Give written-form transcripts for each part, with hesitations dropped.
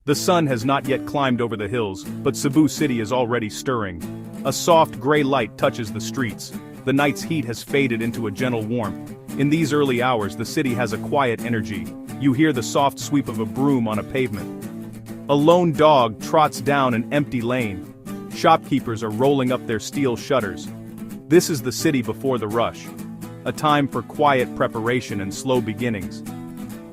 The sun has not yet climbed over the hills, but Cebu City is already stirring. A soft gray light touches the streets. The night's heat has faded into a gentle warmth. In these early hours, the city has a quiet energy. You hear the soft sweep of a broom on a pavement. A lone dog trots down an empty lane. Shopkeepers are rolling up their steel shutters. This is the city before the rush. A time for quiet preparation and slow beginnings.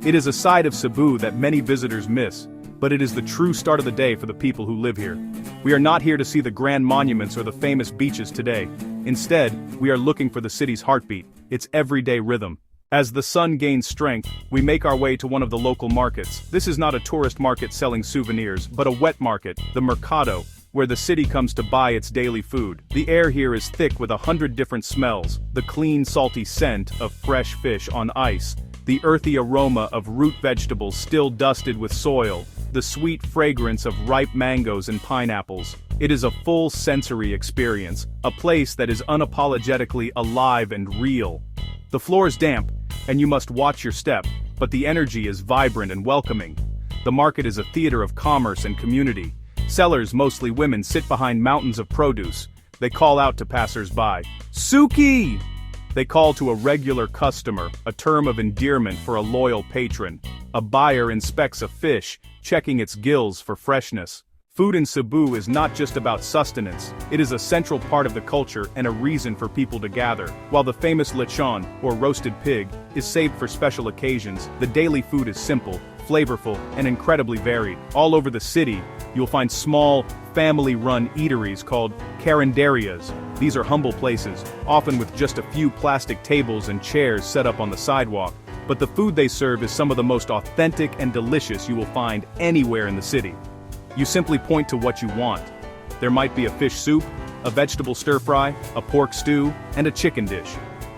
It is a side of Cebu that many visitors miss, but it is the true start of the day for the people who live here. We are not here to see the grand monuments or the famous beaches today. Instead, we are looking for the city's heartbeat, its everyday rhythm. As the sun gains strength, we make our way to one of the local markets. This is not a tourist market selling souvenirs, but a wet market, the Mercado, where the city comes to buy its daily food. The air here is thick with 100 different smells, the clean salty scent of fresh fish on ice, the earthy aroma of root vegetables still dusted with soil, the sweet fragrance of ripe mangoes and pineapples. It is a full sensory experience, a place that is unapologetically alive and real. The floor is damp, and you must watch your step, but the energy is vibrant and welcoming. The market is a theater of commerce and community. Sellers, mostly women, sit behind mountains of produce. They call out to passers-by, "Suki!" They call to a regular customer, a term of endearment for a loyal patron. A buyer inspects a fish, checking its gills for freshness. Food in Cebu is not just about sustenance, it is a central part of the culture and a reason for people to gather. While the famous lechon, or roasted pig, is saved for special occasions, the daily food is simple, flavorful, and incredibly varied. All over the city, you'll find small, family-run eateries called carinderias. These are humble places, often with just a few plastic tables and chairs set up on the sidewalk. But the food they serve is some of the most authentic and delicious you will find anywhere in the city. You simply point to what you want. There might be a fish soup, a vegetable stir-fry, a pork stew, and a chicken dish.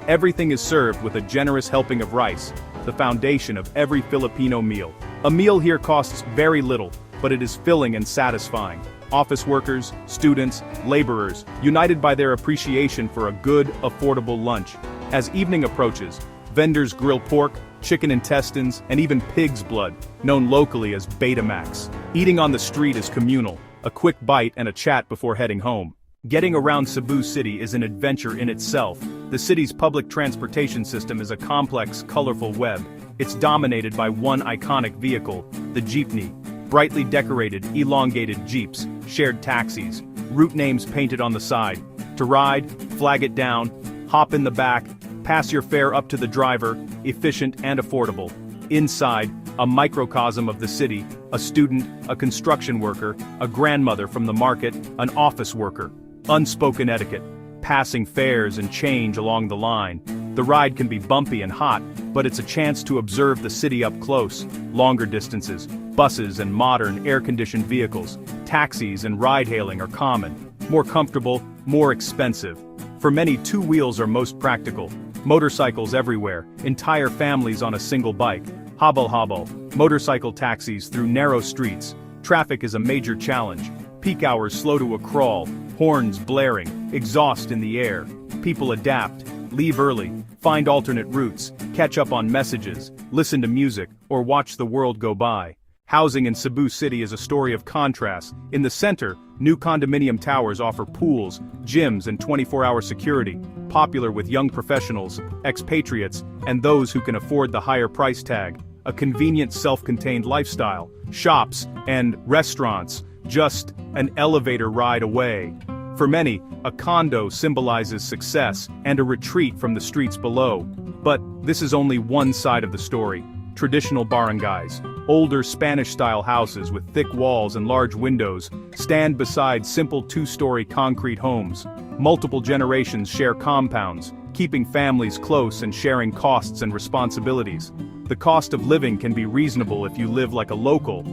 Everything is served with a generous helping of rice, the foundation of every Filipino meal. A meal here costs very little, but it is filling and satisfying. Office workers, students, laborers, united by their appreciation for a good, affordable lunch. As evening approaches, vendors grill pork, chicken intestines, and even pig's blood, known locally as Betamax. Eating on the street is communal, a quick bite and a chat before heading home. Getting around Cebu City is an adventure in itself. The city's public transportation system is a complex, colorful web. It's dominated by one iconic vehicle, the jeepney. Brightly decorated, elongated jeeps, shared taxis, route names painted on the side. To ride, flag it down, hop in the back, pass your fare up to the driver, efficient and affordable. Inside, a microcosm of the city, a student, a construction worker, a grandmother from the market, an office worker. Unspoken etiquette, passing fares and change along the line. The ride can be bumpy and hot, but it's a chance to observe the city up close. Longer distances, buses and modern air-conditioned vehicles, taxis and ride-hailing are common. More comfortable, more expensive. For many, two wheels are most practical. Motorcycles everywhere, entire families on a single bike. Hobble, motorcycle taxis through narrow streets. Traffic is a major challenge. Peak hours slow to a crawl, horns blaring, exhaust in the air. People adapt, leave early, find alternate routes, catch up on messages, listen to music, or watch the world go by. Housing in Cebu City is a story of contrast. In the center, new condominium towers offer pools, gyms, and 24-hour security, popular with young professionals, expatriates, and those who can afford the higher price tag. A convenient self-contained lifestyle, shops, and restaurants, just an elevator ride away. For many, a condo symbolizes success and a retreat from the streets below. But this is only one side of the story. Traditional barangays, older Spanish-style houses with thick walls and large windows, stand beside simple two-story concrete homes. Multiple generations share compounds, keeping families close and sharing costs and responsibilities. The cost of living can be reasonable if you live like a local.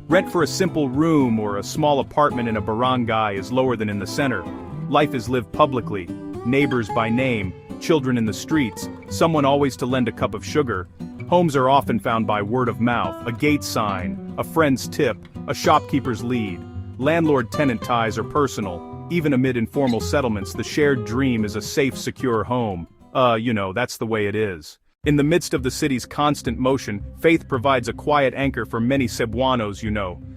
Rent for a simple room or a small apartment in a barangay is lower than in the center. Life is lived publicly, neighbors by name, children in the streets, someone always to lend a cup of sugar. Homes are often found by word of mouth, a gate sign, a friend's tip, a shopkeeper's lead. Landlord-tenant ties are personal. Even amid informal settlements, the shared dream is a safe, secure home. That's the way it is. In the midst of the city's constant motion, faith provides a quiet anchor for many Cebuanos.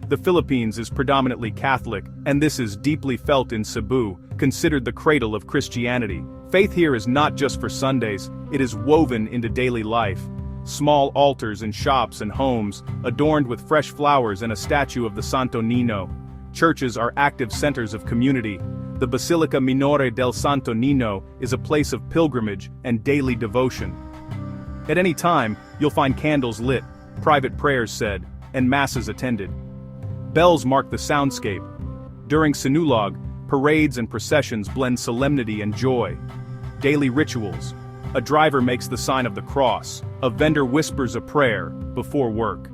The Philippines is predominantly Catholic, and this is deeply felt in Cebu, considered the cradle of Christianity. Faith here is not just for Sundays, it is woven into daily life. Small altars in shops and homes, adorned with fresh flowers and a statue of the Santo Nino. Churches are active centers of community. The Basilica Minore del Santo Nino is a place of pilgrimage and daily devotion. At any time, you'll find candles lit, private prayers said, and masses attended. Bells mark the soundscape. During Sinulog, parades and processions blend solemnity and joy. Daily rituals. A driver makes the sign of the cross, a vendor whispers a prayer before work.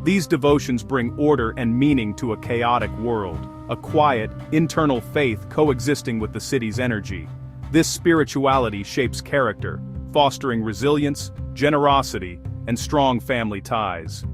These devotions bring order and meaning to a chaotic world, a quiet, internal faith coexisting with the city's energy. This spirituality shapes character, fostering resilience, generosity, and strong family ties.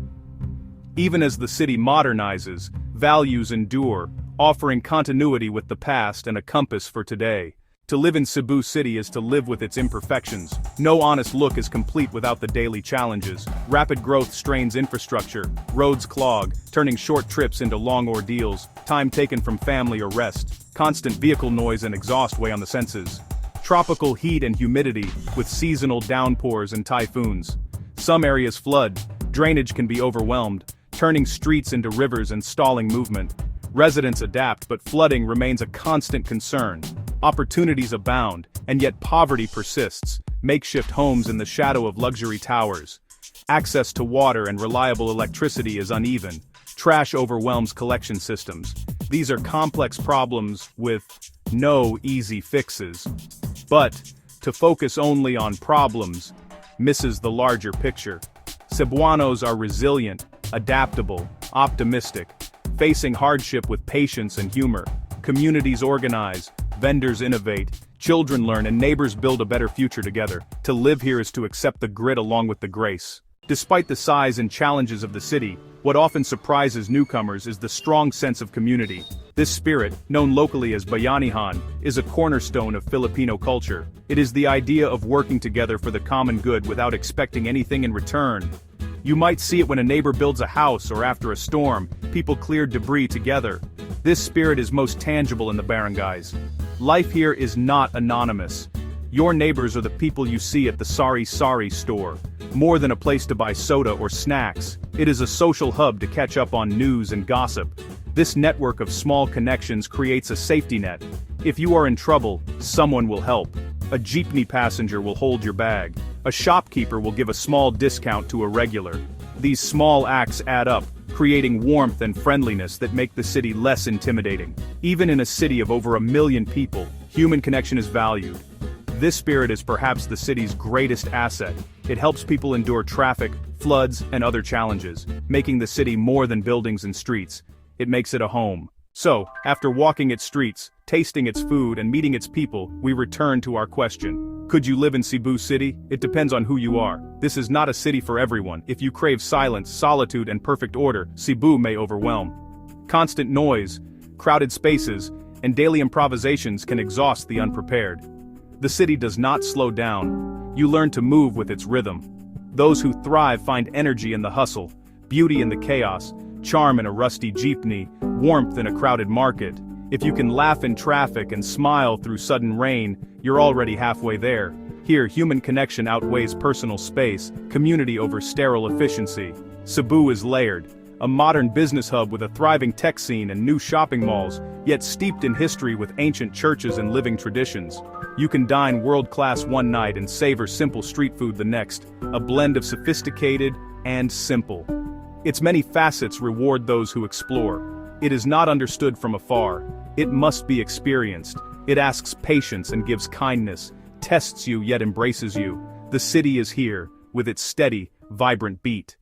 Even as the city modernizes, values endure, offering continuity with the past and a compass for today. To live in Cebu City is to live with its imperfections. No honest look is complete without the daily challenges. Rapid growth strains infrastructure, roads clog, turning short trips into long ordeals, time taken from family or rest. Constant vehicle noise and exhaust weigh on the senses. Tropical heat and humidity, with seasonal downpours and typhoons. Some areas flood, drainage can be overwhelmed, turning streets into rivers and stalling movement. Residents adapt, but flooding remains a constant concern. Opportunities abound, and yet poverty persists, makeshift homes in the shadow of luxury towers. Access to water and reliable electricity is uneven. Trash overwhelms collection systems. These are complex problems with no easy fixes. But to focus only on problems misses the larger picture. Cebuanos are resilient, adaptable, optimistic, facing hardship with patience and humor. Communities organize, vendors innovate, children learn, and neighbors build a better future together. To live here is to accept the grit along with the grace. Despite the size and challenges of the city, what often surprises newcomers is the strong sense of community. This spirit, known locally as Bayanihan, is a cornerstone of Filipino culture. It is the idea of working together for the common good without expecting anything in return. You might see it when a neighbor builds a house or after a storm, people clear debris together. This spirit is most tangible in the barangays. Life here is not anonymous. Your neighbors are the people you see at the sari-sari store. More than a place to buy soda or snacks, it is a social hub to catch up on news and gossip. This network of small connections creates a safety net. If you are in trouble, someone will help. A jeepney passenger will hold your bag. A shopkeeper will give a small discount to a regular. These small acts add up, creating warmth and friendliness that make the city less intimidating. Even in a city of over 1 million people, human connection is valued. This spirit is perhaps the city's greatest asset. It helps people endure traffic, floods, and other challenges, making the city more than buildings and streets. It makes it a home. So, after walking its streets, tasting its food, and meeting its people, we return to our question. Could you live in Cebu City? It depends on who you are. This is not a city for everyone. If you crave silence, solitude, and perfect order, Cebu may overwhelm. Constant noise, crowded spaces, and daily improvisations can exhaust the unprepared. The city does not slow down. You learn to move with its rhythm. Those who thrive find energy in the hustle, beauty in the chaos, charm in a rusty jeepney, warmth in a crowded market. If you can laugh in traffic and smile through sudden rain, you're already halfway there. Here, human connection outweighs personal space, community over sterile efficiency. Cebu is layered, a modern business hub with a thriving tech scene and new shopping malls, yet steeped in history with ancient churches and living traditions. You can dine world-class one night and savor simple street food the next, a blend of sophisticated and simple. Its many facets reward those who explore. It is not understood from afar. It must be experienced. It asks patience and gives kindness, tests you yet embraces you. The city is here, with its steady, vibrant beat.